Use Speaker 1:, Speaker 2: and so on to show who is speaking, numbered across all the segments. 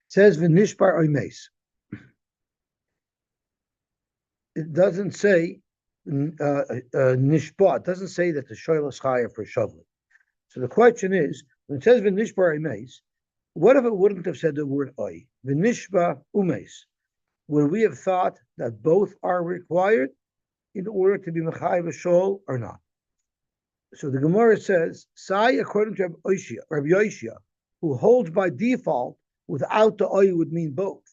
Speaker 1: says v'nishbar oimes. It doesn't say nishbar. It doesn't say that the shoyl is higher for shoveling. So the question is, when it says v'nishbar oimes, what if it wouldn't have said the word oy? V'nishba umes. Would we have thought that both are required in order to be mechayiv a shol or not? So the Gemara says, Sai, according to Rabbi Yosy, who holds by default without the oy would mean both,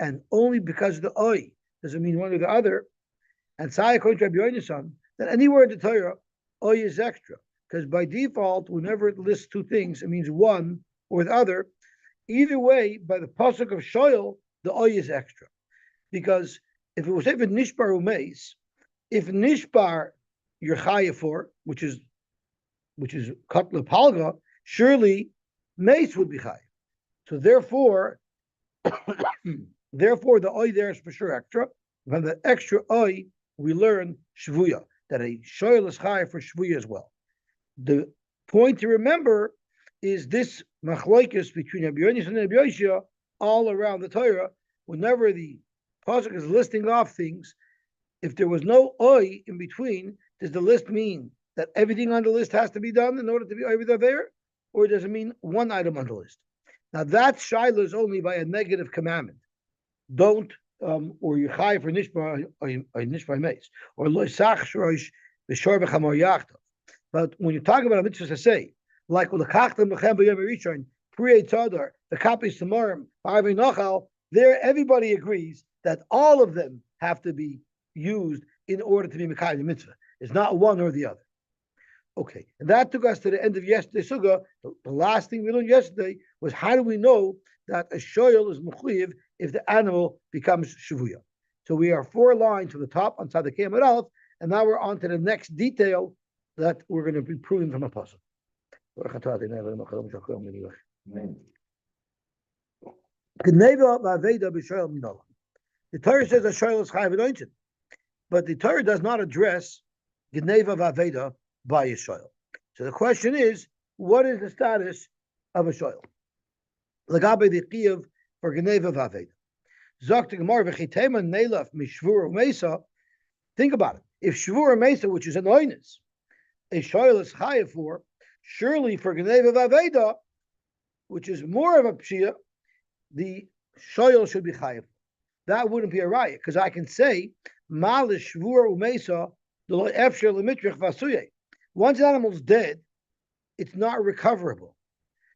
Speaker 1: and only because of the oy does it mean one or the other. And Sai, according to Rabbi Yosy, that anywhere in the Torah, oy is extra, because by default, whenever it lists two things, it means one or the other. Either way, by the pasuk of shoyl, the oy is extra, because if it was even nishbar umeis, if nishbar you're chayav for, which is katla palga, surely mace would be chayav. So therefore, the oy there is for sure extra. From the extra oy, we learn shvuya, that a shoyl is chayav for shvuya as well. The point to remember is this machlokes between Rabbi Yonis and Rabbi Yosy all around the Torah. Whenever the pasuk is listing off things, if there was no oy in between, does the list mean that everything on the list has to be done in order to be over there, or does it mean one item on the list? Now that shaila is only by a negative commandment. Don't or you chay for nishbar or nishbar meis or lo sach shroish b'shor b'chamor yachtav. But when you're talking about a mitzvah to say, like l'kachtem b'chem b'yom rishon pri tzadar the kapis tamarim b'arvei nachal, there everybody agrees that all of them have to be used in order to be mekayim the mitzvah. It's not one or the other. Okay, and that took us to the end of yesterday's sugya. The last thing we learned yesterday was how do we know that a shoyl is mechuyev if the animal becomes shavuya? So we are 4 lines from the top on Tzaddik Amud Aleph, and now we're on to the next detail that we're going to be proving from a pasuk. The Torah says a shoyl is chayav v'nointin, but the Torah does not address Gneva v'aveda by a shoyl. So the question is, what is the status of a shoyl? Lagabe the chiyuv for Gneva v'aveda. Zok the Gemara v'chitema neilaf mishvur u'meisa. Think about it. If shvur u'meisa, which is an oinus, a shoyl is chayav for, surely for Gneva v'aveda, which is more of a pshia, the shoyl should be chayav. That wouldn't be a riot, because I can say mal shvur u'meisa. Once an animal's dead, it's not recoverable.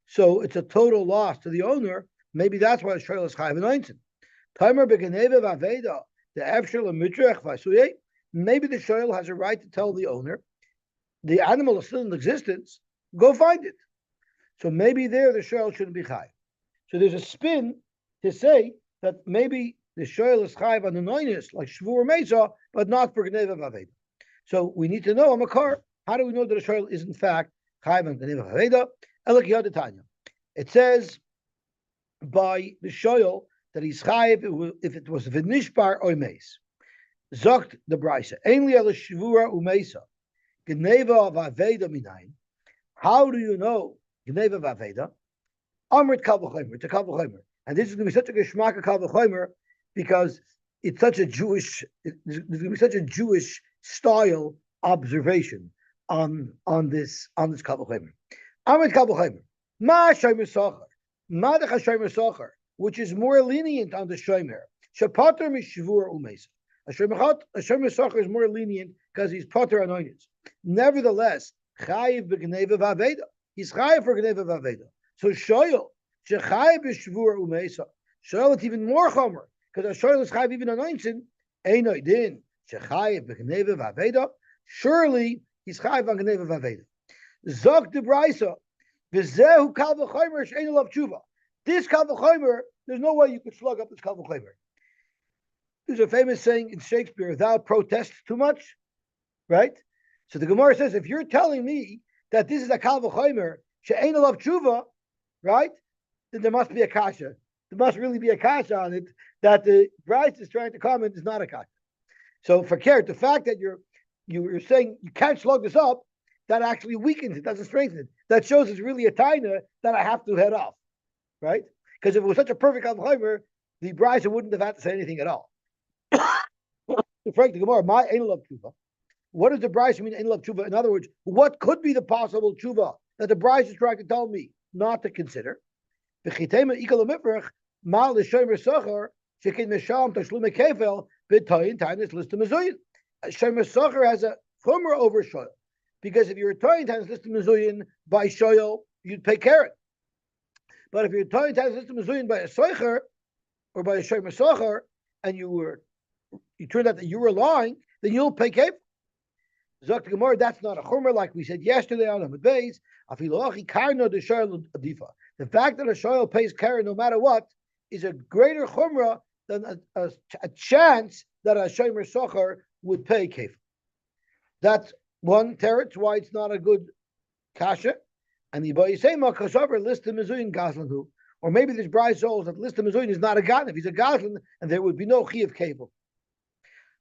Speaker 1: So it's a total loss to the owner. Maybe that's why the shoyl is chayav v'nointin. Maybe the shoyl has a right to tell the owner, the animal is still in existence, go find it. So maybe there the shoyl shouldn't be chayav. So there's a spin to say that maybe the shoyl is chayav on the noinus, like shvur mesa, but not for gneva v'aveda. So we need to know a makar. How do we know that a shoyl is in fact chayav on gneva v'aveda? Elok yad. It says by the shoyl that he's chayav if it was v'nishbar oimes. Zokt the brisa. Ein li al shvura umesa. Gneva v'aveda minayin. How do you know gneva v'aveda? Amrit kal v'chomer. It's a kal v'chomer. And this is going to be such a geschmack of kal v'chomer because it's such a Jewish. There's going to be such a Jewish style observation on this kal v'chomer. Amrit kal v'chomer. Ma shomer socher. Ma decha shomer socher, which is more lenient on the shomer. Shapater mishvur umesa. A shomer socher is more lenient because he's pater on onions. Nevertheless, chayiv b'gneva v'aveda. He's chayiv for gneva v'aveda. So shoyl shechayiv b'shvur umesa. Shoyl it's even more chomer because a shoyl is chayiv even on oinsin. Einoi din shechayiv b'gneva v'aveda. Surely he's chayiv on gneva v'aveda. Zok de brisa v'zehu kal v'chomer she'einu lav tshuva. This kal v'chomer, there's no way you could slug up this kal v'chomer. There's a famous saying in Shakespeare: "Thou protest too much," right? So the Gemara says, if you're telling me that this is a kal v'chomer she'einu lav tshuva, right? Then there must be a kasha. There must really be a kasha on it that the Bryce is trying to comment is not a kasha. So for Kert, the fact that you're saying you can't slug this up, that actually weakens it, doesn't strengthen it. That shows it's really a taina that I have to head off, right? Because if it was such a perfect Alcheimer, the Brisa wouldn't have had to say anything at all. Frank the Gemara, my Ein Love Tshuva. What does the Brisa mean, Ein Love Tshuva? In other words, what could be the possible Tshuva that the Brisa is trying to tell me not to consider? V'chitema ikal mivrach mal l'shomer socher shekin mesham tashlume kefel b'tayin tainis listem mezuyin. Shomer socher has a chumrah over shoyl, because if you're tayin tainis listem mezuyin by shoyl, you'd pay keren. But if you're tayin tainis listem mezuyin by a socher or by a shomer socher, and you turned out that you were lying, then you'll pay kefel. Zok Gemara, that's not a chumrah like we said yesterday on the base. The fact that a shoyl pays keren no matter what is a greater chumrah than a chance that a shomer socher would pay kefil. That's one teretz why it's not a good kasha. And the Bayisema kashaver list the mezuyin gazlan, or maybe this bride souls that list the mezuyin is not a gan if he's a gazlan, and there would be no chiyuv kefil.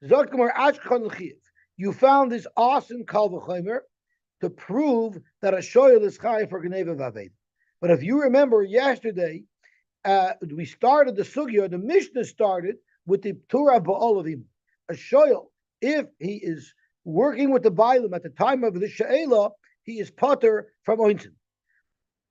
Speaker 1: Zok Gemara ashkon chiyuv. You found this awesome kal v'chomer to prove that a shoyl is chayiv for gneva v'aved. But if you remember yesterday, we started the sugya. The Mishnah started with the Torah ba'olavim. A shoyl, if he is working with the bailim at the time of the she'ela, he is potter from ointin.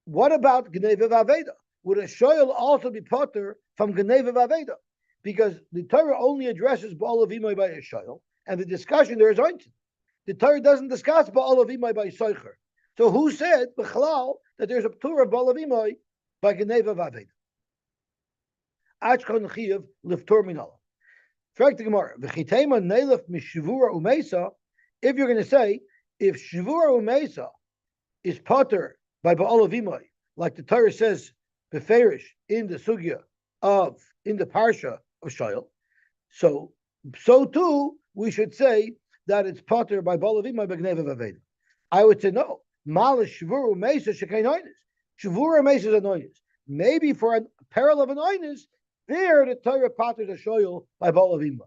Speaker 1: What about gneva v'aveda? Would a shoyl also be potter from gneva v'aveda? Because the Torah only addresses ba'olavim by a shoyl, and the discussion there is ointin. The Torah doesn't discuss ba'olavim by soicher. So who said b'chalal that there's a Torah ba'olavim by gneva v'aveda? Achkon chiyuv liftor minala. Frag the Gemara. V'chitema neilef mishvura umeisa. If you're going to say if shvura umeisa is potter by ba'olavim, like the Torah says beferish in the sugya in the parsha of Shoyl, so too we should say that it's potter by ba'olavim by gneva v'aveda. I would say no. Mal shvura umeisa shekain oinus. Shvura umeisa is an oinus. Maybe for a peril of an oinus, there the Torah potters a shoyl by ba'olavim.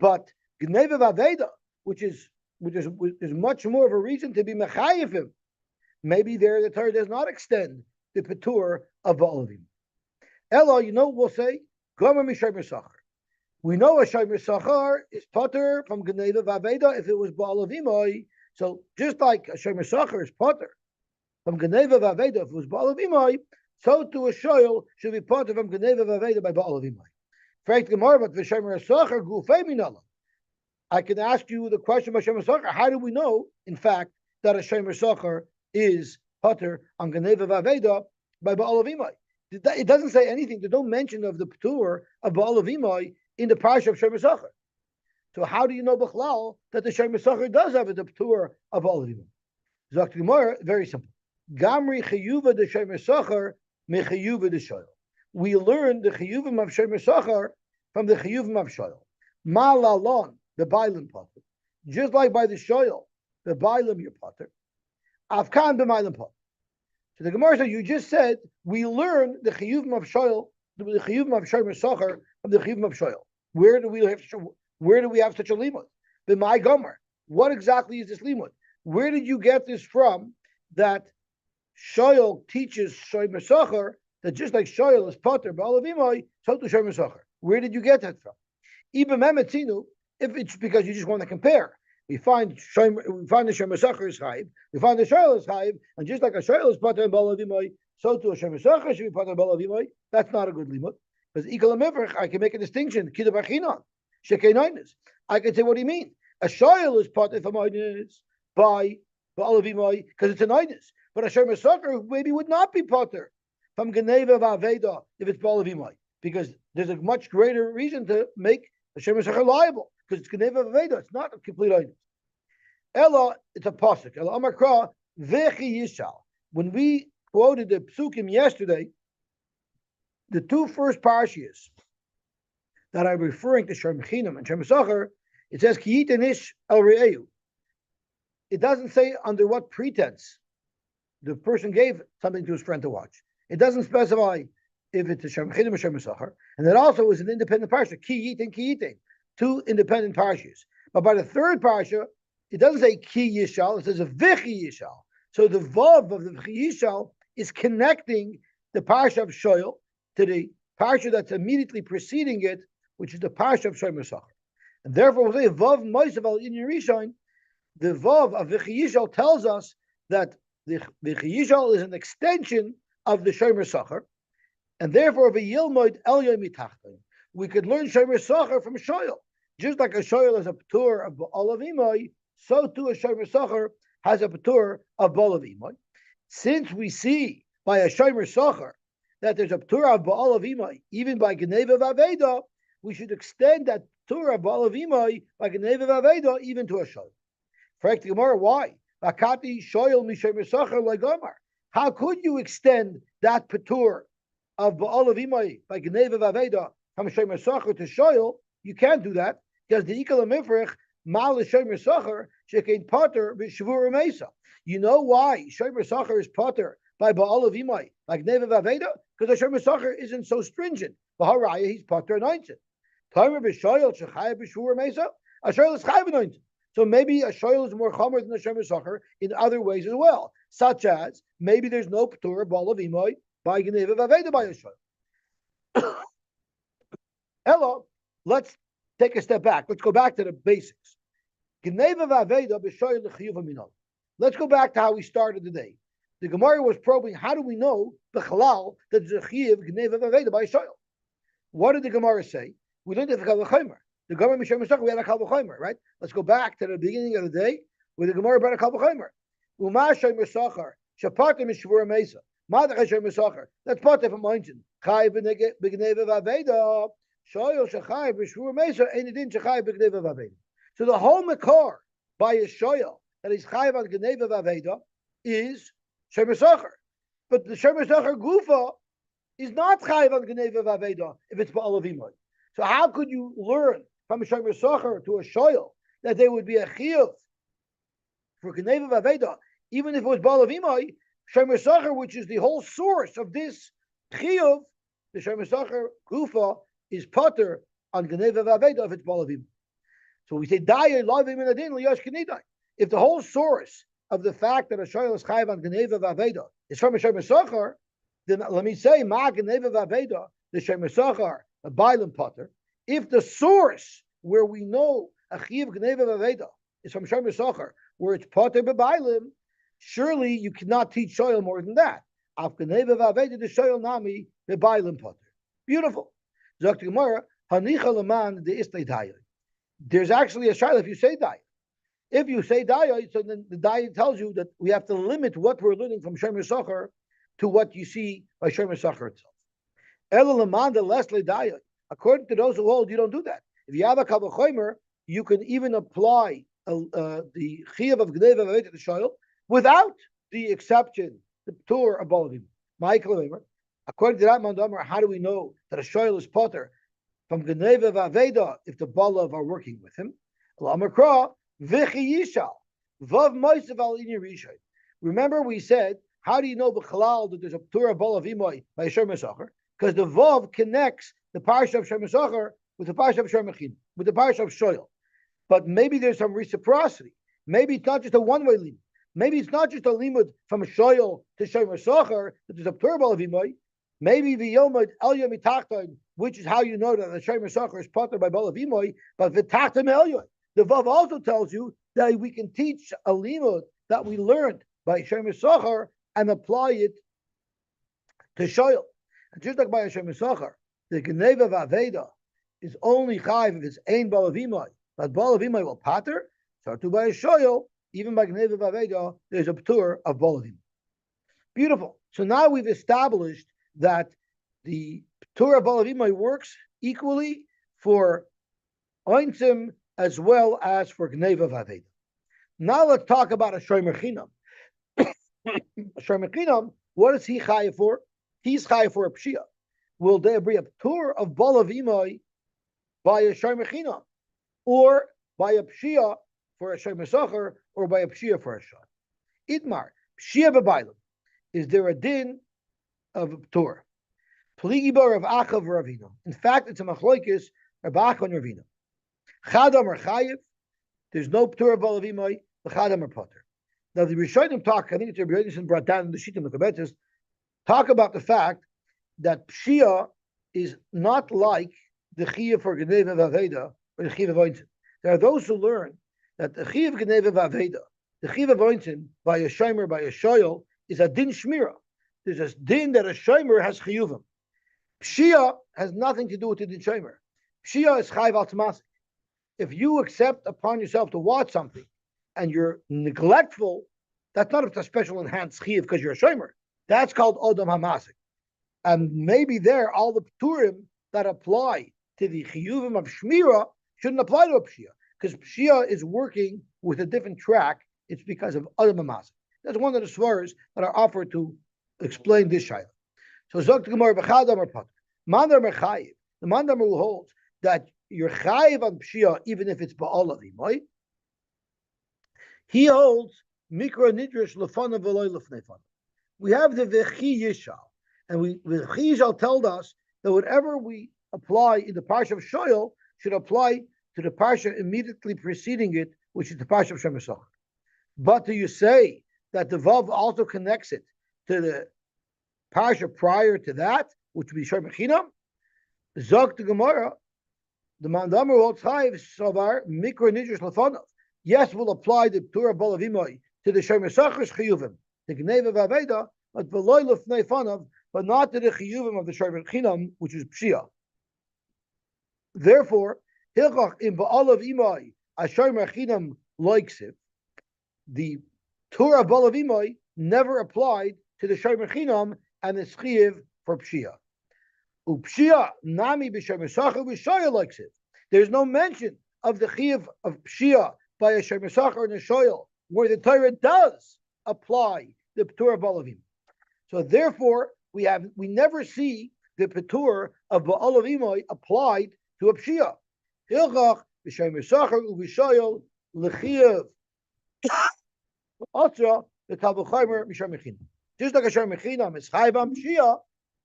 Speaker 1: But gneva v'aveda, which is much more of a reason to be mechayifim, maybe there the Torah does not extend the patur of ba'olavim. Ella, we'll say gomer mishomer sachar. We know a shomer sachar is potter from gneva v'aveda if it was ba'olavim. So just like a shomer sachar is potter from gneva v'aveda if it was ba'olavim, so too a shoyl should be potter from gneva v'aveda by ba'olavim. Frank Gemara, but v'shomer sachar gufei minala. I can ask you the question about shomer sachar. How do we know, in fact, that a shomer sachar is potter on gneva v'aveda by ba'olavim? It doesn't say anything. There's no mention of the patur of ba'olavim in the parsha of shomer sachar. So how do you know b'chlal that the shomer sachar does have a patur of ba'olavim? Zok Gemara, very simple. Gamri chiyuva de shomer sachar mechiyuva de shoyl. We learn the chiyuvim of shomer sachar from the chiyuvim of shoyl. Malalon, the bailim potter. Just like by the shoyl, the bailim your potter. Afkan b'mailim potter. So the Gemara said, you just said we learn the chiyuvim of shoyl, the chiyuvim of shomer sachar from the chiyuvim of shoyl. Where do we have such a limud? B'mai gomer. What exactly is this limud? Where did you get this from? That shoyl teaches shomer sachar that just like shoyl is potter ba'olavim, so to shomer sachar. Where did you get that from? Even Metzia, if it's because you just want to compare, we find the shomer sachar is chayiv, we find the shoyl is chayiv, and just like a shoyl is potter ba'olavim, so to a shomer sachar should be potter ba'olavim. That's not a good limud. Because I can make a distinction. I can say, what do you mean? A shoyl is potter from oinus by ba'olavim because it's an oinus. But a shomer sachar maybe would not be potter from gneva v'aveda if it's ba'olavim, because there's a much greater reason to make a shomer sachar liable because it's gneva v'aveda. It's not a complete oinus. Ella, it's a pasuk. Ella amakra v'chi yishal. When we quoted the psukim yesterday, the two first parshiyas that are referring to shomer chinam and shomer sachar, it says ki yitenish el re'eu. It doesn't say under what pretense the person gave something to his friend to watch. It doesn't specify if it's a shomer chinam or shomer sachar, and that also is an independent parsha. Ki yitin, two independent parshas. But by the third parsha, it doesn't say ki yishal; it says a v'chi yishal. So the vav of the v'chi yishal is connecting the parsha of shoyl to the parsha that's immediately preceding it, which is the parsha of Shomer Sachar. And therefore, we say Vav Moisav al Inyan Rishon. The Vav of V'chiyishal tells us that the V'chiyishal is an extension of the Shomer Sachar, and therefore V'yilmoid El Yom Mitachton. We could learn Shomer Sachar from Shoyal. Just like a Shoyal is a Patur of Olav Imoy, so too a Shomer Sachar has a Patur of Olav Imoy. Since we see by a Shomer Sachar that there's a Patur of Olav Imoy, even by Geneva Vaveda, we should extend that Patur of Olav Imoy by Geneva Vaveda even to a Shoyal. Correct the Gemara, why? Akati Shoyal Mishomer Sachar Legomar. How could you extend that Patur of Olav Imoy by Geneva Vaveda from Shomer Sachar to Shoyal? You can't do that because the Ikal Mifrich Mal Shomer Sachar Shekein Pater B'Shavur Mesa. You know why Shomer Sachar is Pater by Olav Imoy like Geneva Vaveda? Because the Shomer Sachar isn't so stringent. B'Haraya he's Pater anointed. Timer B'Shoyal Shechaya B'Shavur Mesa. A Shoyal is Chayav anointed. So maybe a Shoyal is more chomer than a Shomer Sachar in other ways as well, such as maybe there's no Patur of Olav Imoy by Geneva Vaveda by a Shoyal. Hello, let's take a step back. Let's go back to the basics. Geneva Vaveda b'Shoyal l'chiyuv minol. Let's go back to how we started the day. The Gemara was probing, how do we know b'chalal that there's a chiyuv Geneva Vaveda by a Shoyal? What did the Gemara say? We learned it Kal V'chomer. The Gemara Mishem Masach, we had a Kal V'chomer, right? Let's go back to the beginning of the day where the Gemara brought a Kal V'chomer. Uma Shomer Sachar shapartem mishvur mesa. Madach Shomer Sachar. That's part of a mountain. Chai b'Geneva Vaveda. Shoyal shachai b'shvur mesa. Ain't it in shachai b'Geneva Vaveda? So the whole makor by a Shoyal that is chai on Geneva Vaveda is Shomer Sachar. But the Shomer Sachar gufa is not chai on Geneva Vaveda if it's Ba'alav Imoy. So how could you learn from a Shomer Sachar to a Shoyal that there would be a chiyuv for Geneva Vaveda, even if it was Ba'alav Imoy? Shomer Sachar, which is the whole source of this chiyuv, the Shomer Sachar gufa is potter on Geneva Vaveda if it's Ba'alav Imoy. So we say Daya Lavim in Adin Liyash Kenidai. If the whole source of the fact that a Shoyal is chayiv on Geneva Vaveda is from a Shomer Sachar, then let me say Ma Geneva Vaveda, the Shomer Sachar, a Bailam potter. If the source where we know a Chiv Geneva Vaveda is from Shomer Sachar, where it's potter b'Bailim, surely you cannot teach Shoyal more than that. Af Geneva Vaveda the Shoyal Nami b'Bailim potter. Beautiful. Zok Gemara Hanicha Laman the Istay Daya. There's actually a shayla if you say Daya. If you say Daya, so then the Daya tells you that we have to limit what we're learning from Shomer Sachar to what you see by Shomer Sachar itself. Ela Laman the Leslie Daya. According to those who hold, you don't do that. If you have a Kal V'chomer, you can even apply the Chiyuv of Geneva Vaveda to the Shoyal without the exception, the Tur of Balav. Michael, according to that Mandamar, how do we know that a Shoyal is potter from Geneva Vaveda if the Balav are working with him? Remember we said, how do you know b'chalal that there's a Torah Balav Imoy by Shomer Sachar? Because the Vav connects the parsha of Shomer Sachar with the parsha of Shomer Chin, with the parsha of Shoyal. But maybe there's some reciprocity. Maybe it's not just a one-way limud. Maybe it's not just a limud from a Shoyal to Shomer Sachar that there's a Torah Balav Imoy. Maybe the Yomad El Yom Mitachton, which is how you know that the Shomer Sachar is potter by Balav Imoy, but V'tachton El Yom. The Vav also tells you that we can teach a limud that we learned by Shomer Sachar and apply it to Shoyal. And just like by a Shomer Sachar, the Geneva Vaveda is only chayv if it's ein Balav Imoy, but Balav Imoy will pater. So to by a Shoyal, even by Geneva Vaveda, there's a p'tur of Balav Imoy. Beautiful. So now we've established that the p'tur of Balav Imoy works equally for Ointzim as well as for Geneva Vaveda. Now let's talk about a Shomer Chinam. A Shomer Chinam, what is he chayav for? He's chayav for a pshia. Will there be a p'tur of Balav Imoy by a Shomer Chinam, or by a pshia for a Shomer Sachar, or by a pshia for a shah? Itmar pshia b'Bailam. Is there a din of a p'tur? Pligi bar of Achav Ravina. In fact, it's a machlokes Rav Acha and Ravina. Chadam or chayiv. There's no p'tur of Balav Imoy. The chadam or potter. Now the Rishonim talk. I think it's Rabbi Yonason brought down in the Shittim the Kabetis. Talk about the fact that Pshia is not like the Chiyuv for Geneva Vaveda or the Chiyuv of Ointin. There are those who learn that the Chiyuv Geneva Vaveda, the Chiyuv of Ointin, by a Shomer, by a Shoyel, is a Din Shmira. There's a Din that a Shomer has Chiyuvim. Pshia has nothing to do with the Din Shomer. Pshia is Chayv Al. If you accept upon yourself to watch something and you're neglectful, that's not a special enhanced chiyuv because you're a shomer. That's called Odom Hamasik. And maybe there, all the Pturim that apply to the chiyuvim of Shmira shouldn't apply to a Pshia, because Pshia is working with a different track. It's because of Odom Hamasik. That's one of the swears that are offered to explain this shayla. So Zok Gemara B'chadam or Pat. Mandar Mechayiv. The Mandar who holds that you're chayiv on Pshia even if it's Ba'alav Imoy. He holds Mikra Nidrish Lefanav V'loy Lefnei Fanav. We have the V'chi Yishal, and V'chi Yishal told us that whatever we apply in the Parsha of Shoyel should apply to the Parsha immediately preceding it, which is the Parsha of Shemer Sachar. But do you say that the Vav also connects it to the Parsha prior to that, which would be Shemer Chinam? Zok the Gemara, the Mandamer holds chayiv savar Mikra Nidrish Lefanav. Yes, we'll apply the Torah Balav Imoy to the Shemer Sachar's chiyuvim, the Gneva Vaveda, but V'loy Lefnei Fanav, but not to the chiyuvim of the Shemer Chinam, which is Pshia. Therefore, Hilchach in Ba'alav Imoy, a Shemer Chinam loiksiv, the Torah Balav Imoy never applied to the Shemer Chinam and the Chiyiv for Pshia. Upshia nami b'Shemer Sachar v'Shoyel loiksiv. There's no mention of the Chiyiv of Pshia by a Shemer Sachar and a Shoyel, where the Torah does apply the Petur Ba'alavim. So therefore, we never see the Petur of Ba'alavim applied to a Pshia. Hilchach b'Shemer Sachar u'b'Shoyel l'Chiyav Atra v'Kavachaymer b'Shemer Chinam. Just like a Shemer Chinam is Chayv on Pshia,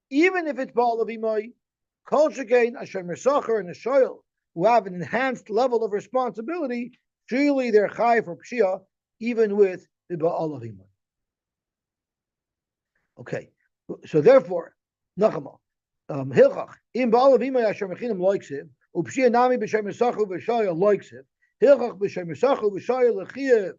Speaker 1: even if it's Ba'alavim, Kol Shekain a Shemer Sachar and a Shoyel who have an enhanced level of responsibility, surely they're Chayv for Pshia, even with the Ba'alavim. Okay, so therefore, Nachama, Hilchach, in Ba'alavim Shemer Chinam loiksiv, Upshia nami b'Shemer Sachar v'Shoyel loiksiv, Hilchach b'Shemer Sachar v'Shoyel l'Chiyav,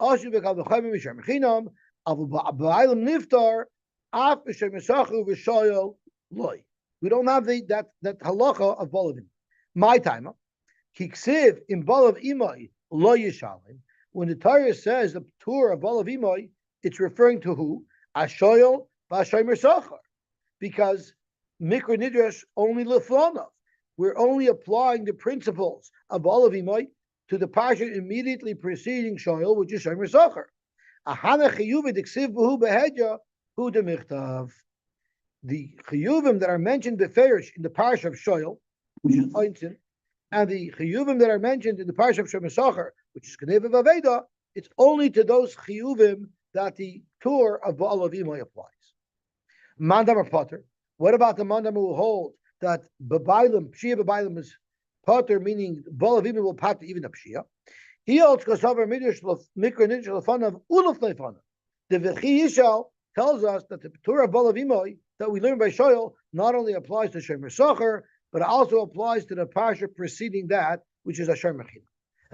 Speaker 1: Ashu v'Kavachayim b'Shemer Chinam, Avu ba'alam niftar, af b'Shemer Sachar v'Shoyel loy. We don't have that halacha of Ba'alavim. My time, Kiksiv in Ba'alav Imai lo Yishalim. When the Torah says the Torah of Ba'alav Imai, it's referring to who? Ashoyel v'Shemer Sachar, because Mikra Nidrash only lefanav. We're only applying the principles of Ba'alav Imai to the parsha immediately preceding Shoyel, which is Shemer Sachar. Ahana chiyuv diksiv b'hu behedya hu demichtav. The chiyuvim that are mentioned beferish in the parsha of Shoyel, which is Ointin, and the chiyuvim that are mentioned in the parsha of Shemer Sachar, which is Gneva Vaveda, it's only to those chiyuvim that the Tur of Ba'alav Imai applies. Mandam Potter. What about the Mandam who hold that B'Bailim, Pshia B'Bailim is Potter, meaning Ba'alav Imai will pater even a Pshia? He holds Kosavar Midrash Mikra Nidrash Lefanav Uluf Lefanav. The V'chi Yishal tells us that the Tur of Ba'alav Imai that we learn by Shoyel not only applies to Shemer Sachar, but it also applies to the parsha preceding that, which is Asher Merchinam.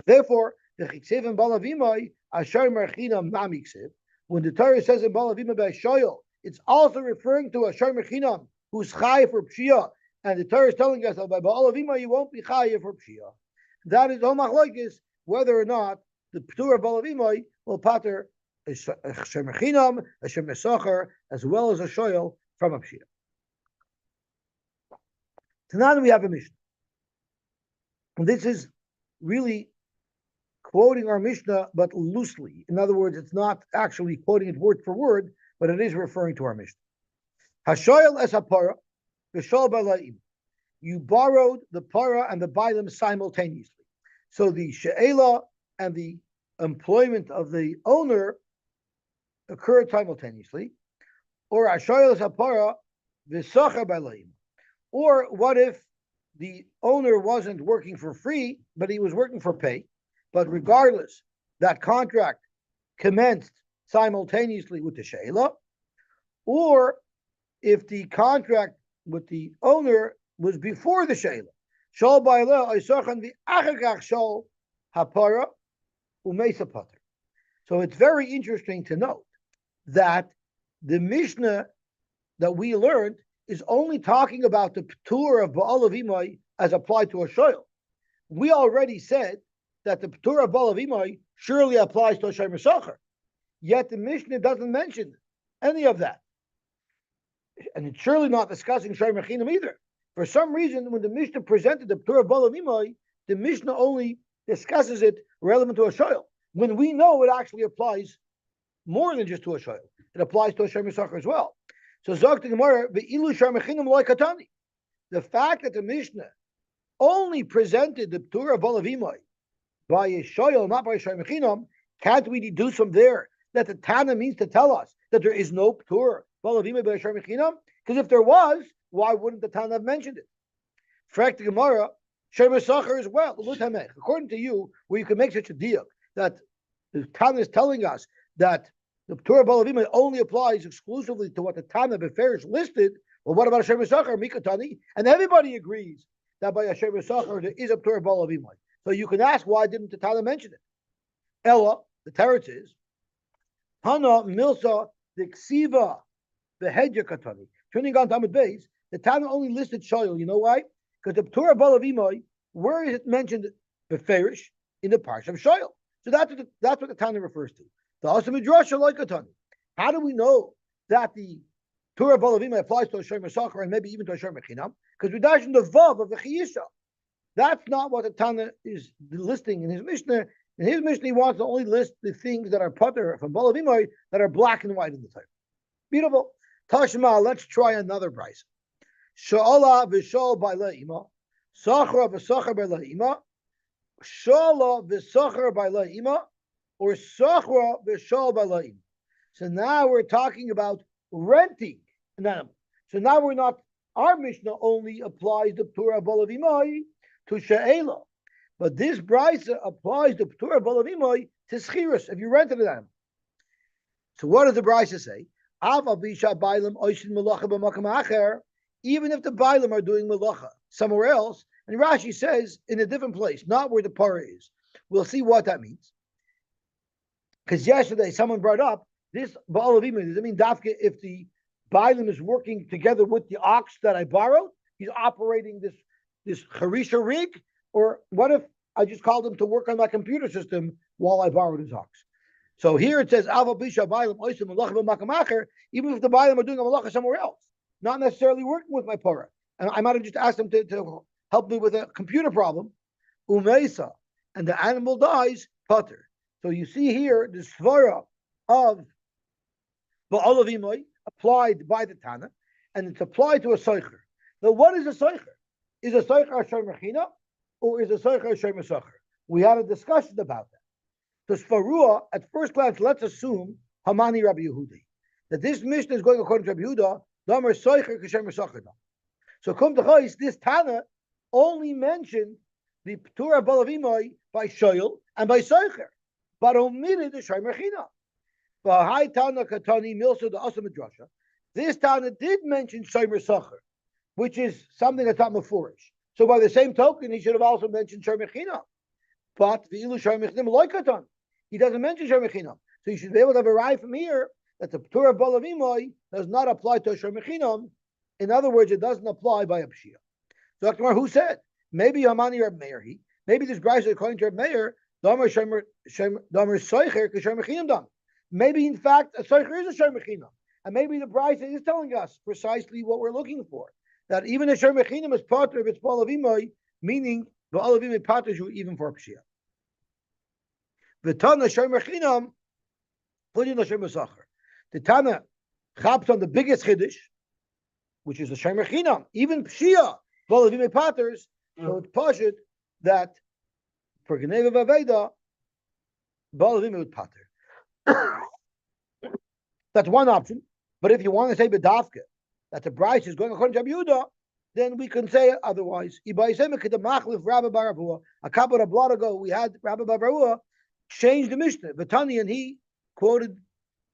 Speaker 1: Therefore, the Chiksiv in Ba'alav Imai, Asher Merchinam Namiksiv, when the Torah says in Ba'alav Imai by Shoyel, it's also referring to Asher Merchinam, who's Chai for Pshia, and the Torah is telling us that by Ba'alav Imai you won't be Chai for Pshia. That is Homachloikis, whether or not the Ptur of Ba'alav Imai will pater Asher Merchinam, Asher Mesachar, as well as a Shoyel from a Pshia. So now we have a Mishnah. And this is really quoting our Mishnah, but loosely. In other words, it's not actually quoting it word for word, but it is referring to our Mishnah. Hashoyel es hapara, v'shol b'laim. You borrowed the para and the bailim simultaneously. So the she'ela and the employment of the owner occurred simultaneously. Or hashoyel es hapara, v'sachar b'laim. Or what if the owner wasn't working for free, but he was working for pay? But regardless, that contract commenced simultaneously with the she'ela. Or if the contract with the owner was before the Sheila. Shol Ba'ileh Oisochan V'Achakach Shol Hapara Umeisa Pater. So it's very interesting to note that the Mishnah that we learned is only talking about the Ptur of Ba'al of Imai as applied to a Shoyl. We already said that the Ptur of Ba'al of Imai surely applies to a Shomer Socher. Yet the Mishnah doesn't mention any of that. And it's surely not discussing Shomer Chinam either. For some reason, when the Mishnah presented the Ptur of Ba'al of Imai, the Mishnah only discusses it relevant to a Shoyl, when we know it actually applies more than just to a Shoyl. It applies to a Shomer Socher as well. So Zog the Gemara, Ve'ilu Shomer Chinam Loi Katani. The fact that the Mishnah only presented the Ptur of Ba'al of Imai by a Shoyl, not by a Shomer Chinam, can't we deduce from there that the Tana means to tell us that there is no Ptur Ba'al of Imai by a Shomer Chinam? Because if there was, why wouldn't the Tana have mentioned it? Frak the Gemara, Shomer Socher as well. According to you, where you can make such a deal that the Tana is telling us that the Ptur Ba'al of Imai only applies exclusively to what the Tana Beferish listed. Well, what about a Shomer Socher, Mikatani? And everybody agrees that by a Shomer Socher there is a Ptur Ba'al of Imai. So you can ask, why didn't the Tana mention it? Ella, the teretz is Hana Milsa the Ksiva the Hedja Katani. Turning on to Amud Beis, the Tana only listed Shoyl. You know why? Because the Ptur Ba'al of Imai, where is it mentioned Beferish? In the Parsha of Shoyl. So that's what the Tana refers to. The Asa Midrash like Katani. How do we know that the Ptur Ba'al of Imai applies to a Shomer Socher and maybe even to a Shomer Chinam? Because we dash in the Vav of the Chiyisha. That's not what the Tana is listing in his Mishnah. In his Mishnah, he wants to only list the things that are putter from Ba'al of Imai that are black and white in the Torah. Beautiful. Tashma, let's try another price. Sha'ala v'shol ba'le'ima. Sachra v'sachar ba'le'ima. Shala v'sachar ba'le'ima. Or sachra v'shol ba'le'ima. So now we're talking about renting an animal. So now we're not, our Mishnah only applies the Ptur Ba'al of Imai to She'ela. But this brisa applies the Ptur Ba'al of Imai to Schiras, if you rented an animal. So what does the brisa say? Even if the Bailam are doing Malacha somewhere else, and Rashi says in a different place, not where the Parah is. We'll see what that means. Because yesterday someone brought up this Ba'al of Imai. Does it mean Dafka if the Bailam is working together with the ox that I borrowed? He's operating this Harisha rig? Or what if I just called him to work on my computer system while I borrowed his ox? So here it says, even if the Bailam are doing a malacha somewhere else, not necessarily working with my parah. And I might have just asked them to help me with a computer problem. Umeisa, and the animal dies, pater. So you see here the svara of Ba'al of Imai applied by the Tana, and it's applied to a soicher. Now, what is a soicher? Is a soicher a shomer china, or is a soicher a shomer socher? We had a discussion about that. The Sfarua, at first glance, let's assume Hamani Rabbi Yehudi, that this Mishnah is going according to Rabbi Yehuda, Damer Soicher Kishemer Socher. So come to Chais, this Tana only mentioned the Ptura Ba'al of Imai by Shoyl and by Soicher, but omitted the Shomer China. V'hai Tana Katani Milsa the Asa Midrasha. This Tana did mention Shomer Socher, which is something that's not Mefurish. So by the same token, he should have also mentioned Shomer China. But the Ilu Shomer China Loikatan. He doesn't mention Shomer Chinam. So you should be able to derive from here that the Ptura Ba'al of Imai does not apply to a Shomer Chinam. In other words, it doesn't apply by a Pshia. So Dr. Mar, who said? Maybe Hamani Reb Meir. Maybe this Bryce, according to Reb Meir, Damer Soicher Shomer Chinam dam. Maybe in fact a Soicher is a Shomer Chinam. And maybe the Bryce is telling us precisely what we're looking for. That even a Shomer Chinam is part of its Ba'al of Imai, meaning Ba'al of Imai paters you even for a Pshia. The Tana Shomer Chinam, put in the Shomer Socher. The Tana chaps on the biggest Chiddush, which is the Shomer Chinam. Even Pshia, Ba'al of Imai paters, so it's pashut that for Geneva Vaveda, Ba'al of Imai would pater. That's one option. But if you want to say B'dafka, that the Bryce is going according to Rabbi Yehuda, then we can say otherwise. A couple of blood ago, we had Rabbi Barua changed the Mishnah. Vatani, and he quoted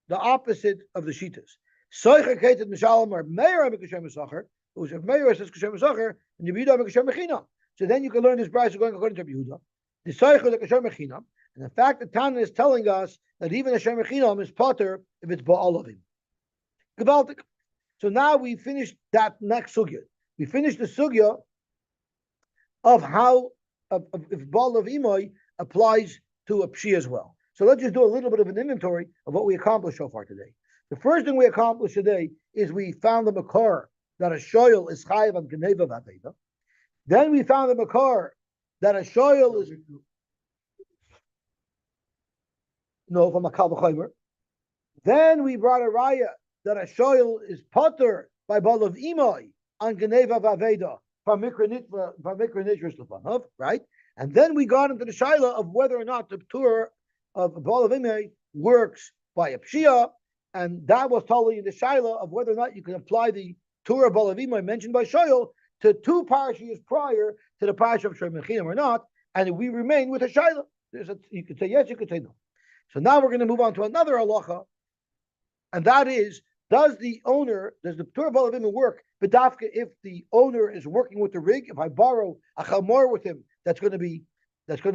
Speaker 1: the opposite of the Shitas. who's a mayor says kasher mesacher, and Rabbi Yehuda kasher mechinam. So then you can learn this brayso going according to Rabbi Yehuda. The seichel the kasher mechinam, and the fact that Tana is telling us that even a kasher mechinam is potter if it's ba'alavim. Gewaltig. So now we finished that next sugya. We finished the sugya of how if ba'al of imoy applies to a pshi as well. So let's just do a little bit of an inventory of what we accomplished so far today. The first thing we accomplished today is we found the makar that a shoyel is chayiv on geneva v'aveda. Then we found the makar that a shoyel is no from a kal v'chaymer. Then we brought a raya that a shoyel is potter by bal of imoy on geneva v'aveda from mikra nitras lefanov, right? And then we got into the shaila of whether or not the tour of bal of imoy works by a pshia. And that was totally in the shaila of whether or not you can apply the Torah Balavimai mentioned by Shoyal to two parashas prior to the parasha of Shemechim or not, and we remain with a shaila. You could say yes, you could say no. So now we're going to move on to another halacha, and that is: does the Torah Balavimai work? B'dafka if the owner is working with the rig, if I borrow a chamor with him that's going to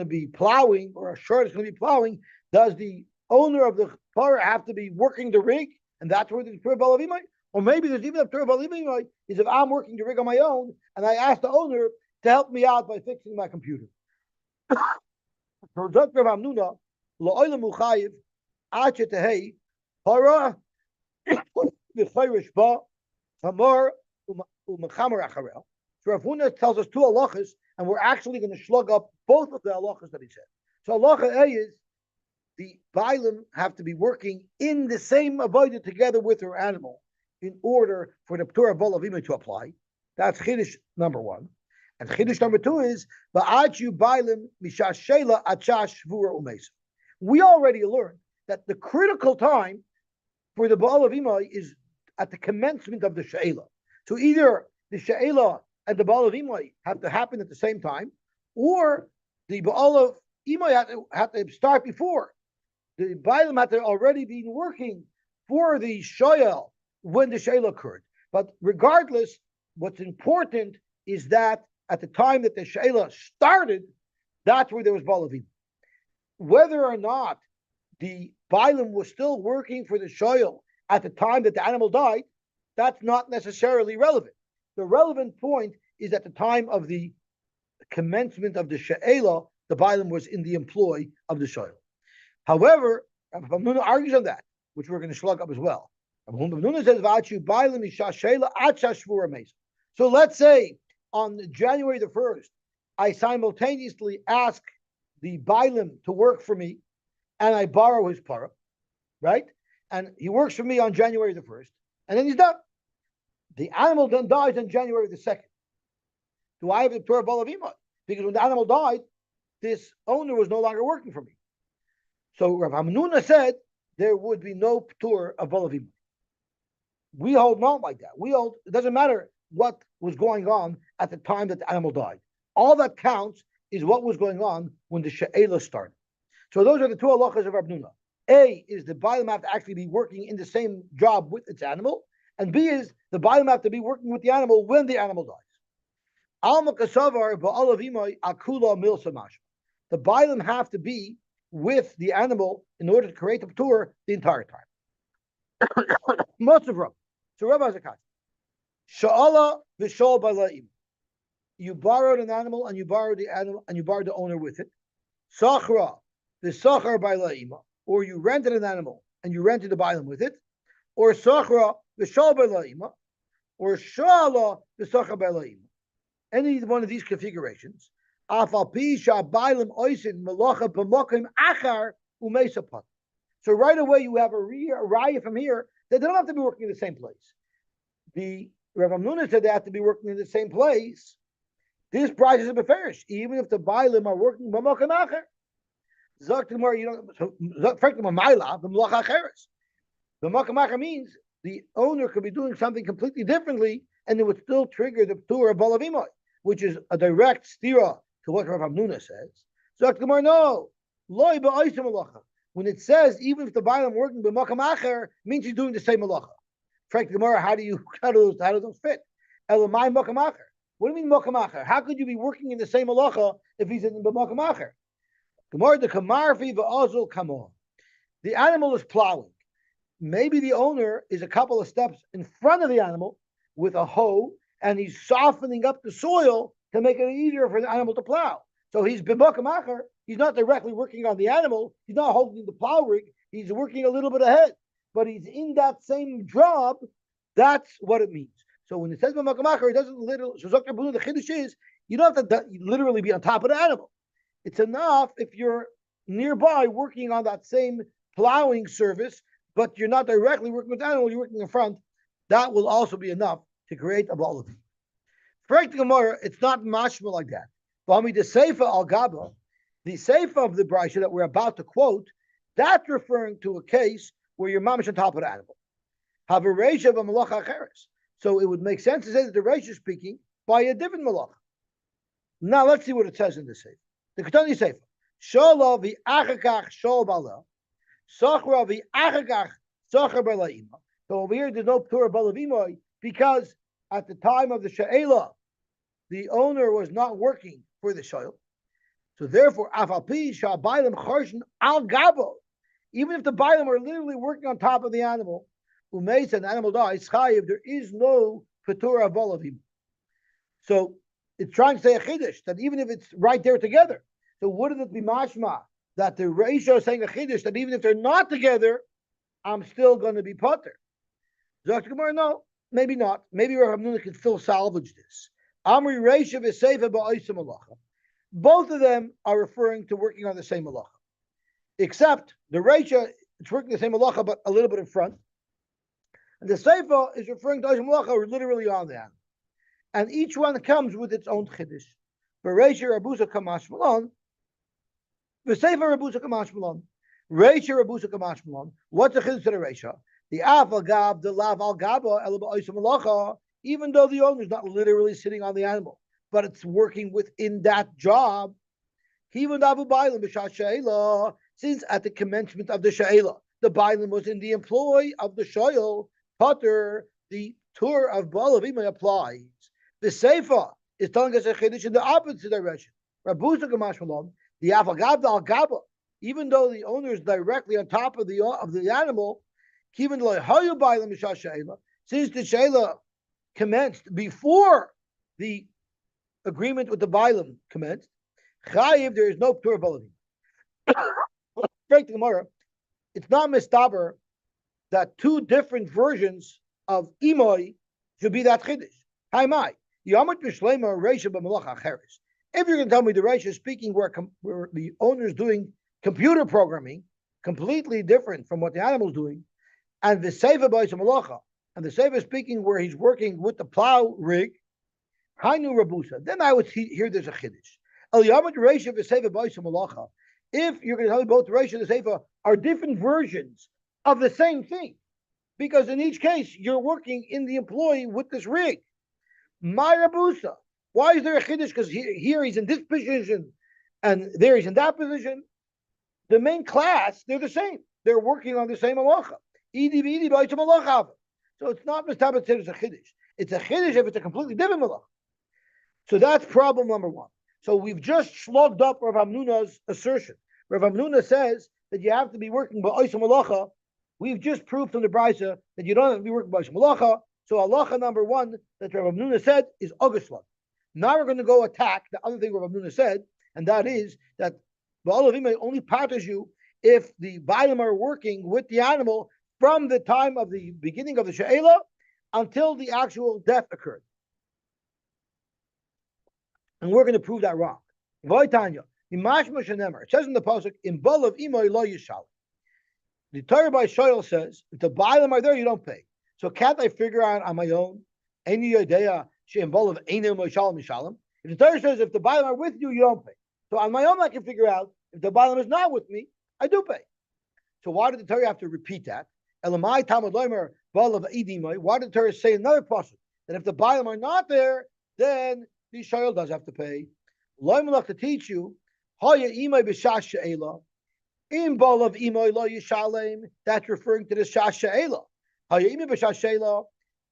Speaker 1: be plowing, or a shirt that's going to be plowing, does the owner of the car have to be working the rig, and that's where the Torah Balavimai? Or maybe there's even a Torah Balavimai is if I'm working the rig on my own, and I ask the owner to help me out by fixing my computer. So Rav Huna tells us two halachas, and we're actually going to slug up both of the halachas that he said. So halacha A is the bailim have to be working in the same avodah together with their animal in order for the Torah Balavimai to apply. That's chiddush number one. And chiddush number two is ba'achu bailim mishash sheila achash shvura umeisa. We already learned that the critical time for the Balavimai is at the commencement of the sheila. So either the sheila and the Balavimai have to happen at the same time, or the Balavimai have to start before. The Bailam had to already been working for the Shoyal when the Sheila occurred. But regardless, what's important is that at the time that the Sheila started, that's where there was Balavim. Whether or not the Bailam was still working for the Shoyal at the time that the animal died, that's not necessarily relevant. The relevant point is at the time of the commencement of the Sheila, the Bailam was in the employ of the Shoyal. However, Rav Hamnuna argues on that, which we're going to slug up as well. Rav Hamnuna says, so let's say on January the 1st, I simultaneously ask the Bailim to work for me, and I borrow his para, right? And he works for me on January the 1st, and then he's done. The animal then dies on January the 2nd. Do I have the Torah Balavimai? Because when the animal died, this owner was no longer working for me. So Rav Hamnuna said there would be no Ptur of Balavim. We hold not like that. We hold it doesn't matter what was going on at the time that the animal died. All that counts is what was going on when the She'ela started. So those are the two halachas of Rav Hamnuna. A is the Bailam have to actually be working in the same job with its animal, and B is the Bailam have to be working with the animal when the animal dies. Alma kasavar ba'alavimai akula milsamash. The Bailam have to be with the animal in order to create the ptur the entire time. Most of Rav. So Rav has a question. Sha'ala v'shol b'la'im. You borrowed an animal and you borrowed the animal and you borrowed the owner with it. Sachra v'sachar b'la'im. Or you rented an animal and you rented the bailam with it. Or sachra v'shol b'la'im. Or sha'ala v'sachar b'la'im. Any one of these configurations. So right away you have a raya from here that they don't have to be working in the same place. The Rav Hamnuna said they have to be working in the same place. This price is a beferish, even if the bailim are working b'mokem acher. Zaktimar, you know, so frankly, the melacha acheres. The mokem acher means the owner could be doing something completely differently, and it would still trigger the ptur of balavimai, which is a direct stira to what Rav Hamnuna says. So Gemara, no, loy ba'osim malacha. When it says even if the bailam working b'makam acher, means he's doing the same malacha. Frank Gemara, how do those fit? Elamai Mokamacher. What do you mean Mokamacher? How could you be working in the same halacha if he's in the Mokamacher? Gemara the Kamarfi v'Azul Kamor. The animal is plowing. Maybe the owner is a couple of steps in front of the animal with a hoe, and he's softening up the soil to make it easier for the animal to plow. So he's b'mokamacher. He's not directly working on the animal. He's not holding the plow rig. He's working a little bit ahead, but he's in that same job. That's what it means. So when it says b'mokamacher, it doesn't literally. So Dr. Bunu, the chiddush is you don't have to literally be on top of the animal. It's enough if you're nearby working on that same plowing service, but you're not directly working with the animal. You're working in front. That will also be enough to create a ball of heat. For the Gemara, it's not mashma like that. But the Seifa al Gaba, the Seifa of the Brisa that we're about to quote, that's referring to a case where your mamish on top of the animal. Have a reisha of a malacha acheres. So it would make sense to say that the reisha is speaking by a different malacha. Now let's see what it says in the Seifa. The Ketani Seifa. Shala v'achakach shol bala. Sachra v'achakach sachar balaima. So over here, there's no p'tur balavimoi because at the time of the she'ela, the owner was not working for the shoyl. So therefore, afalpi sha'baylam charshin al gabo. Even if the baylam are literally working on top of the animal, umeis and the animal dies, chayiv, there is no p'tur balavim. So it's trying to say a chiddush that even if it's right there together, so wouldn't it be mashma that the Reisha is saying a chiddush that even if they're not together, I'm still going to be potter? Dr. Gemara, no, maybe not. Maybe Rav Hamnuna can still salvage this. Amri Reisha v'Seifa ba'osim malacha. Both of them are referring to working on the same malacha, except the Reisha it's working the same malacha but a little bit in front, and the Seifa is referring to osim malacha literally on the animal. And each one comes with its own chiddush. Reisha Rabusa Kamash Malon. V'Seifa Rabusa Kamash Malon. Reisha Rabusa Kamash Malon. What's the chiddush to the Reisha? The Af al Gab, the Lav al Gaba, El Ba'osim Malacha. Even though the owner is not literally sitting on the animal, but it's working within that job. Since at the commencement of the She'ela, the Bailam was in the employ of the Shoyel, Potter, the tour of Balavima applies. The Seifa is telling us a chiddush in the opposite direction. Rabusa Gamash Malon, the Afagab al Gaba, even though the owner is directly on top of the animal, since the She'ela commenced before the agreement with the Bailam commenced, Chayiv, there is no pure ability. Frank the Gemara, it's not mistaber that two different versions of Imoy should be that chiddush. Hi, my. If you're going to tell me the Reisha is speaking where the owner is doing computer programming, completely different from what the animal is doing, and the Seifa b'osim malacha, and the Seifa is speaking where he's working with the plow rig, Hainu Rabusa, then I would hear there's a chiddush. If you're going to tell me both the Reisha and the Seifa are different versions of the same thing, because in each case you're working in the employee with this rig. My Rabusa. Why is there a chiddush? Because here he's in this position, and there he's in that position. The main class, they're the same. They're working on the same halacha. So it's not mistaber it's a chiddush. It's a chiddush if it's a completely different halacha. So that's problem number one. So we've just slugged up Rav Hamnuna's assertion. Rav Hamnuna says that you have to be working by osim halacha. We've just proved from the Brisa that you don't have to be working by osim halacha. So halacha number one that Rav Hamnuna said is Augustland. Now we're going to go attack the other thing Rav Hamnuna said, and that is that Ba'alavim only patters you if the Bailam are working with the animal from the time of the beginning of the She'ela until the actual death occurred. And we're going to prove that wrong. It says in the pasuk, "In balav imoy lo yishal." The Torah by Shoyel says, if the Bailam are there, you don't pay. So can't I figure out on my own? If the Torah says if the Bailam are with you, you don't pay. So on my own, I can figure out if the Bailam is not with me, I do pay. So why did the Torah have to repeat that? Why did the Torah say another pasuk that if the Bailam are not there, then the Shoyel does have to pay? To teach you, in balav imoy lo yishalem, that's referring to the shash she'ela.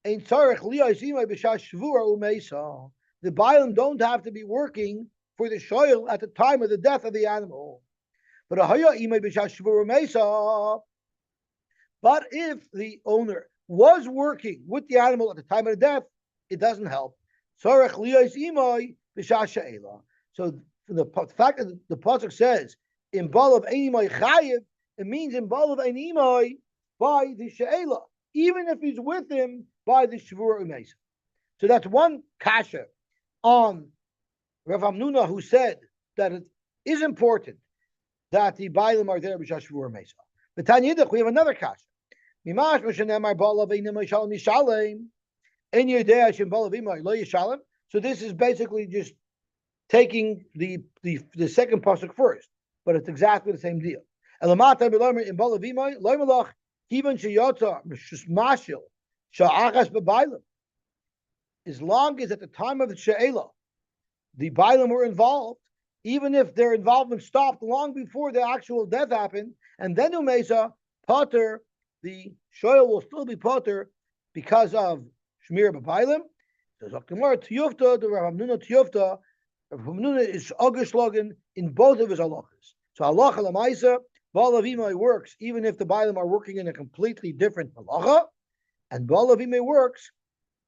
Speaker 1: Ein tzarech liyos imay b'shas shvura umeisa. The Bailam don't have to be working for the shoyl at the time of the death of the animal. But a haya imay b'shas shvura umeisa. But if the owner was working with the animal at the time of the death, it doesn't help. Tzarech liyos imay b'shas she'ela. So the fact that the pasuk says in bal of einimay chayiv, it means in bal of einimay by the she'ela, even if he's with him by the shvur umeisa. So that's one kasha on Rav Hamnuna, who said that it is important that the bailim are there b'shas shvur umeisa. The Tanya Yidach, we have another kasha. Mimash m'shenemar bal of einimay shalom yishalem en yedei shem bal of einimay lo yishalem. So this is basically just taking the second pasuk first, but it's exactly the same deal. Elamata b'lomer in bal of einimay lo malach kivan sheyotza mashil sha'achas b'bailim. As long as at the time of the she'ela, the bailim were involved, even if their involvement stopped long before the actual death happened, and then umesa potter, the shoyl will still be potter because of shmir b'bailim. So Zaktimar tiyufta, the Rav Hamnuna tiyufta, Rav Hamnuna is agushlogan in both of his halachas. So halacha lamaisa, balavimai works even if the bailim are working in a completely different halacha, and balavimai works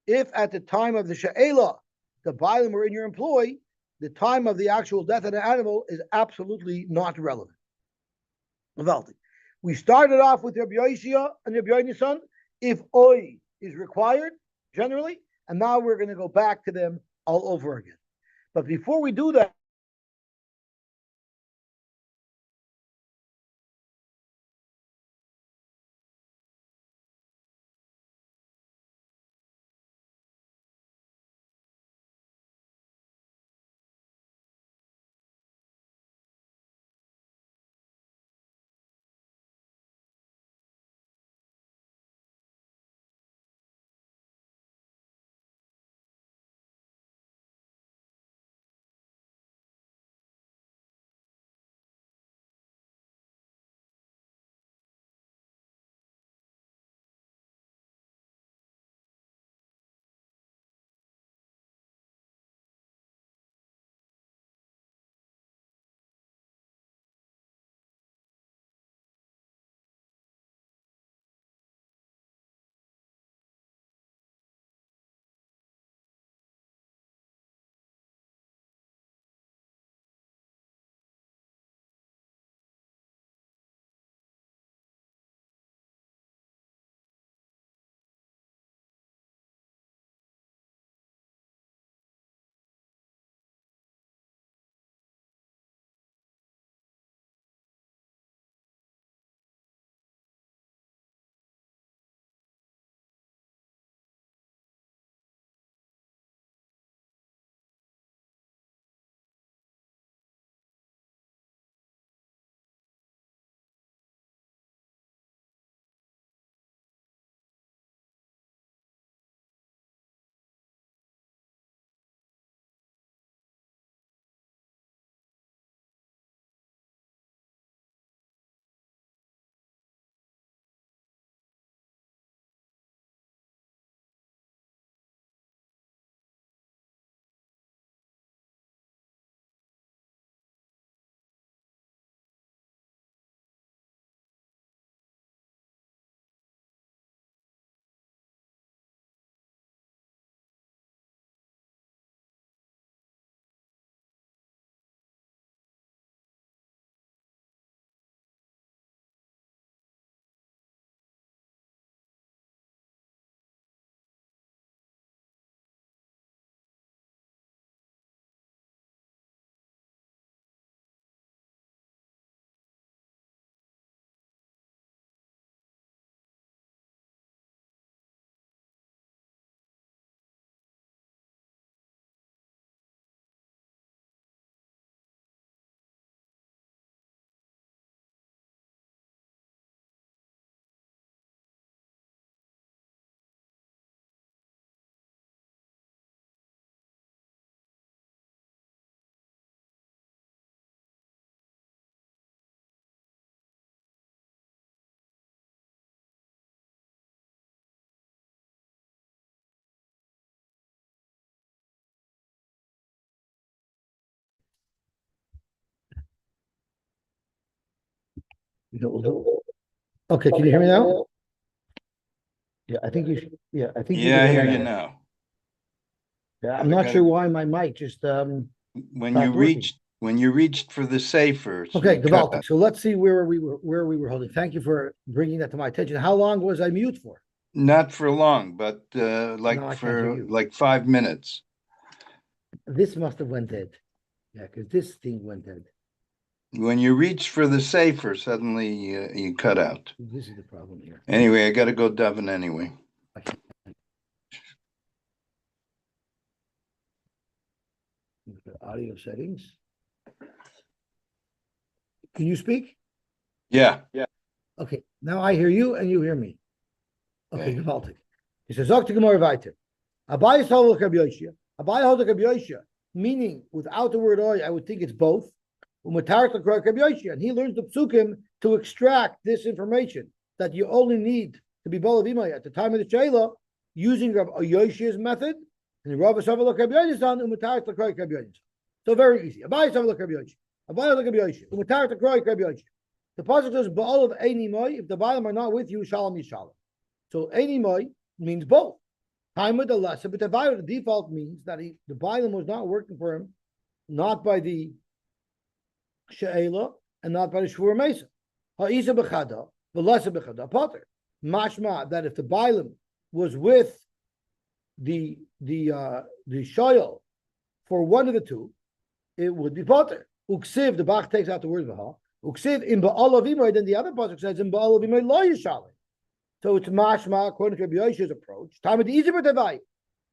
Speaker 1: if at the time of the she'ela, the bailim were in your employ, the time of the actual death of the animal is absolutely not relevant. We started off with Rabbi Yosy and Rabbi Yonasan, if oi is required, generally, and now we're going to go back to them all over again. But before we do that, Okay, can you hear me now? Yeah, I think you should. Yeah, I think you
Speaker 2: Yeah, I
Speaker 1: can
Speaker 2: hear
Speaker 1: me
Speaker 2: you
Speaker 1: now.
Speaker 2: now.
Speaker 1: Yeah, I'm not sure why my mic just
Speaker 2: When
Speaker 1: stopped working.
Speaker 2: when you reached for the safer,
Speaker 1: Okay,
Speaker 2: you cut
Speaker 1: gewaltig.
Speaker 2: out.
Speaker 1: So let's see where we were holding. Thank you for bringing that to my attention. How long was I mute for?
Speaker 2: Not for long, but
Speaker 1: No, I can't hear
Speaker 2: for
Speaker 1: you.
Speaker 2: like 5 minutes.
Speaker 1: This must have went dead. Yeah, because this thing went dead.
Speaker 2: When you reach for the safer, suddenly you cut out.
Speaker 1: This is the problem here.
Speaker 2: Anyway, I got to go daven anyway.
Speaker 1: Okay. Audio settings. Can you speak?
Speaker 2: Yeah.
Speaker 1: Okay, now I hear you and you hear me. Okay,
Speaker 2: Okay.
Speaker 1: gewaltig. He says, "Zok to Gemara weiter. Abai Shalom Rabbi Yoshia. Abai Hod Rabbi Yoshia." Meaning, without the word "oy," I would think it's both. Umatar Rabbi Yoshia, and he learns the psukim to extract this information that you only need to be balav imay at the time of the shayla using Rabbi Yoshia's method, and Rabbi Savalok Rabbi Yoshia umatar Rabbi Yoshia. So very easy. Abai Savalok Rabbi Yoshia. Abai Hod Rabbi Yoshia. Umatar Rabbi Yoshia. The pasuk says, "Ba'al of Eini Moy." If the bottom are not with you, Shalom Yishalom. So Eini Moy means both. Time with the lesser, but the default means that the Bailam was not working for him, not by the She'ela and not by the Shvur Mesa. Ha'isa b'chada, the lesser b'chada, potter. Mashma, that if the Bailam was with the Shoyal for one of the two, it would be potter. Uksiv, the Bach takes out the word v'ha. Uksiv in ba'alav imoy, then the other pasuk says in ba'alav imoy lo yishalim. So it's mashma according to Rabbi Yoshi's approach. Time of the easy The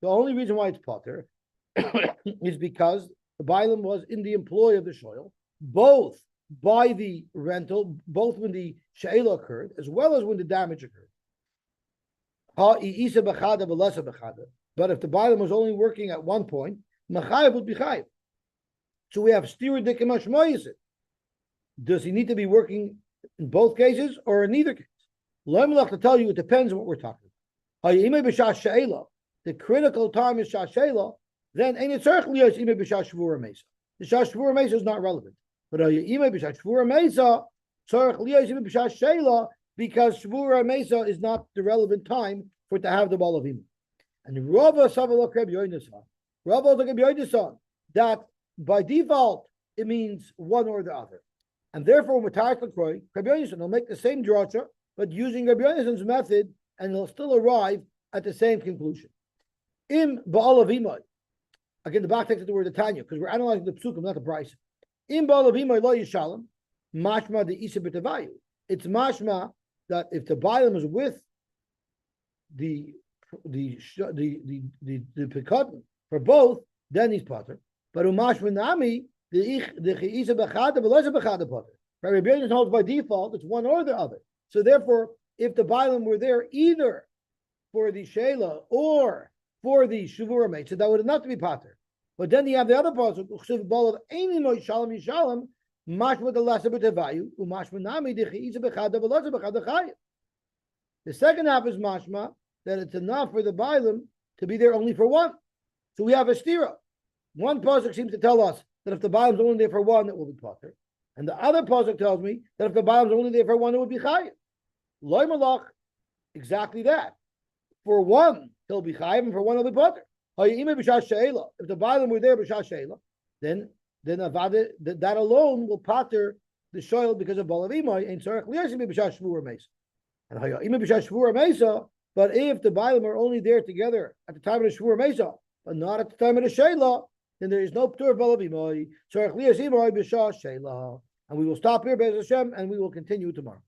Speaker 1: only reason why it's potter is because the Bailam was in the employ of the shoyal, both by the rental, both when the she'ela occurred, as well as when the damage occurred. But if the Bailam was only working at one point, machayev would be chayev. So we have stira dikimashmoyis. Does he need to be working in both cases or in neither case? To tell you, it depends on what we're talking about. The critical time is shashela, then ain't it certainly the shashvura mesa is not relevant. But shashvura mesa, because shvura mesa is not the relevant time for it to have the balavim. And Rava Savalok Reb Yoinasan, that by default it means one or the other. And therefore, Matar Lakroy, Rabbi Yonasan will make the same drasha, but using Rabbi Yonasan's method, and he'll still arrive at the same conclusion. Im ba'alav imay. Again, the back takes the word the Tanya, because we're analyzing the psukim, not the Bryce. Im ba'alav imay lo yishalom, mashma the isa b'tavayu. It's mashma that if the Bailam is with the pekatan for both, then he's potter. But umashma nami the isa b'chada v'lesa b'chada potter. Rabbi Yonasan holds by default it's one or the other. So therefore, if the Bailam were there either for the Sheila or for the Shavura mate, so that would not be pater. But then you have the other pasuk, Uchsiv Bal of Eini Mo Yishalom Yishalom, Mashma the lesser b'tevayu, Umashma Nami Dechi Isa Bechada V'Losa Bechada Chayim. The second half is mashma that it's enough for the Bailam to be there only for one. So we have a stira. One pasuk seems to tell us that if the Bailam's only there for one, it will be pater. And the other pasuk tells me that if the Bailam's only there for one, it would be chayim. Loy malach, exactly that. For one, he'll be chayim, and for one, he'll be pater. If the Bailam were there b'shas sheila, then that alone will pater the shoyl because of balav imay and tzarech liyasim b'shas shvur mesa. And hayim b'shas shvur mesa. But if the Bailam are only there together at the time of the shvur mesa, but not at the time of the sheila, then there is no ptur balav imay tzarech liyasim b'shas sheila. And we will stop here, Be'ez Hashem, and we will continue tomorrow.